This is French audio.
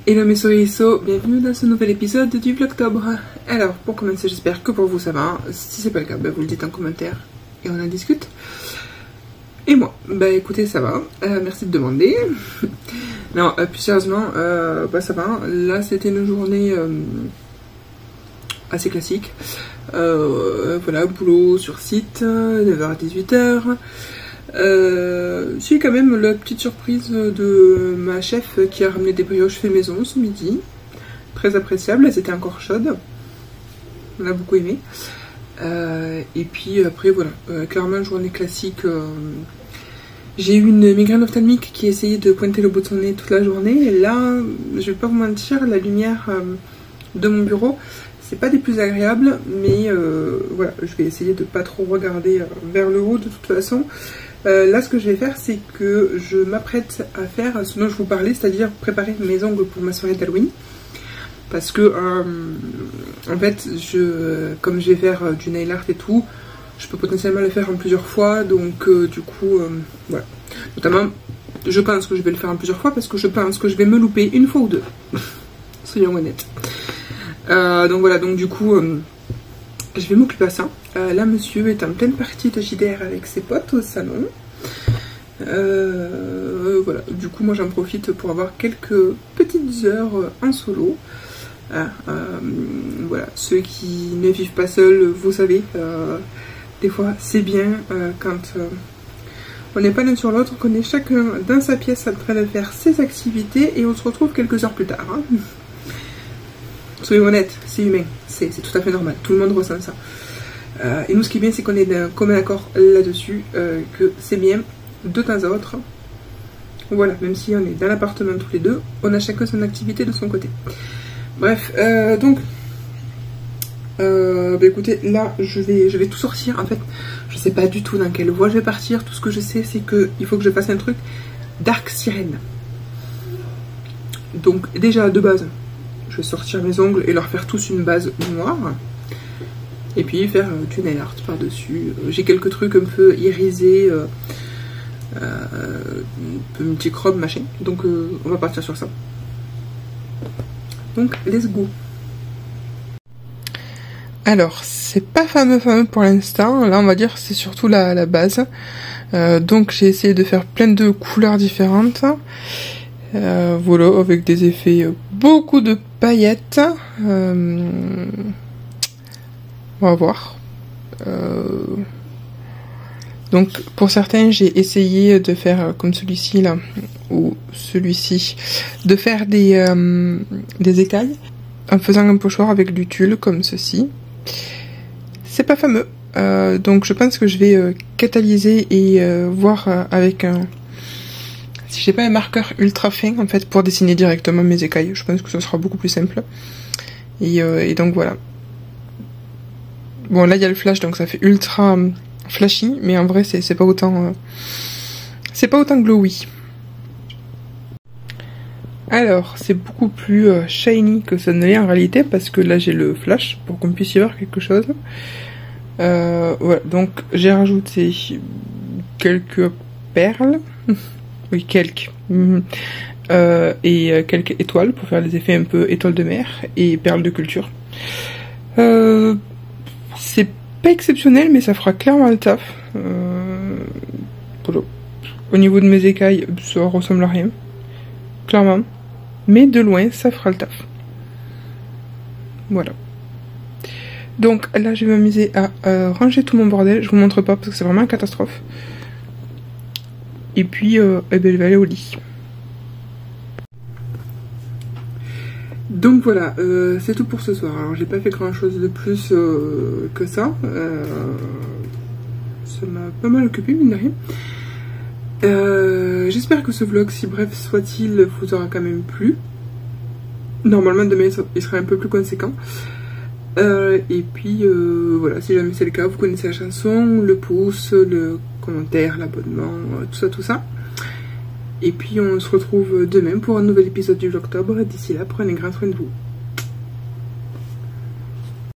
Hello mes souriceaux, bienvenue dans ce nouvel épisode du Vlogtobre. Alors pour commencer, j'espère que pour vous ça va. Si c'est pas le cas, vous le dites en commentaire et on en discute. Et moi, écoutez, ça va, merci de demander. Non, plus sérieusement, ça va. Là c'était une journée assez classique. Voilà, boulot sur site, 9h à 18h. J'ai quand même la petite surprise de ma chef qui a ramené des brioches fait maison ce midi. Très appréciable, elles étaient encore chaudes. On a beaucoup aimé. Et puis après voilà, clairement journée classique. J'ai eu une migraine ophtalmique qui essayait de pointer le bout de son nez toute la journée. Et là, je vais pas vous mentir, la lumière de mon bureau, c'est pas des plus agréables. Mais voilà, je vais essayer de pas trop regarder vers le haut de toute façon. Là ce que je vais faire, c'est que je m'apprête à faire ce dont je vous parlais, c'est-à-dire préparer mes ongles pour ma soirée d'Halloween. Parce que en fait, comme je vais faire du nail art et tout, je peux potentiellement le faire en plusieurs fois. Donc du coup, voilà. Notamment, je pense que je vais le faire en plusieurs fois parce que je pense que je vais me louper une fois ou deux. Soyons honnêtes. Donc voilà, donc du coup, je vais m'occuper à ça. Là, monsieur est en pleine partie de JDR avec ses potes au salon. Voilà, du coup, moi j'en profite pour avoir quelques petites heures en solo. Voilà, ceux qui ne vivent pas seuls, vous savez, des fois c'est bien quand on n'est pas l'un sur l'autre, qu'on est chacun dans sa pièce en train de faire ses activités et on se retrouve quelques heures plus tard. Hein. Soyons honnêtes, c'est humain, c'est tout à fait normal, tout le monde ressent ça. Et nous, ce qui est bien, c'est qu'on est d'un commun accord là-dessus, que c'est bien de temps à autre. Voilà, même si on est dans l'appartement tous les deux, on a chacun son activité de son côté. Bref, donc, écoutez, là, je vais tout sortir. En fait, je sais pas du tout dans quelle voie je vais partir. Tout ce que je sais, c'est qu'il faut que je fasse un truc dark sirène. Donc, déjà, de base, je vais sortir mes ongles et leur faire tous une base noire. Et puis faire du nail art par-dessus. J'ai quelques trucs un peu irisés, un peu multichrome, machin. Donc on va partir sur ça. Donc let's go. Alors, c'est pas fameux pour l'instant. Là, on va dire c'est surtout la base. Donc j'ai essayé de faire plein de couleurs différentes. Voilà, avec des effets, beaucoup de paillettes. On va voir. Donc pour certains, j'ai essayé de faire comme celui-ci là, ou celui-ci, de faire des écailles en faisant un pochoir avec du tulle comme ceci. C'est pas fameux. Donc je pense que je vais catalyser et voir avec si j'ai pas un marqueur ultra fin en fait pour dessiner directement mes écailles. Je pense que ce sera beaucoup plus simple. Et donc voilà. Bon, là il y a le flash, donc ça fait ultra flashy, mais en vrai c'est pas autant glowy. Alors c'est beaucoup plus shiny que ça ne l'est en réalité, parce que là j'ai le flash pour qu'on puisse y voir quelque chose. Voilà, donc j'ai rajouté quelques perles, oui quelques, et quelques étoiles pour faire des effets un peu étoiles de mer et perles de culture. C'est pas exceptionnel, mais ça fera clairement le taf. Voilà. Au niveau de mes écailles, ça ressemble à rien. Clairement. Mais de loin, ça fera le taf. Voilà. Donc là, je vais m'amuser à ranger tout mon bordel. Je vous montre pas parce que c'est vraiment une catastrophe. Et puis, je vais aller au lit. Donc voilà, c'est tout pour ce soir. Alors j'ai pas fait grand chose de plus que ça. Ça m'a pas mal occupé, mine de rien. J'espère que ce vlog, si bref soit-il, vous aura quand même plu. Normalement demain il sera un peu plus conséquent. Et puis voilà, si jamais c'est le cas, vous connaissez la chanson, le pouce, le commentaire, l'abonnement, tout ça. Et puis on se retrouve demain pour un nouvel épisode du Vlogtobre. D'ici là, prenez grand soin de vous.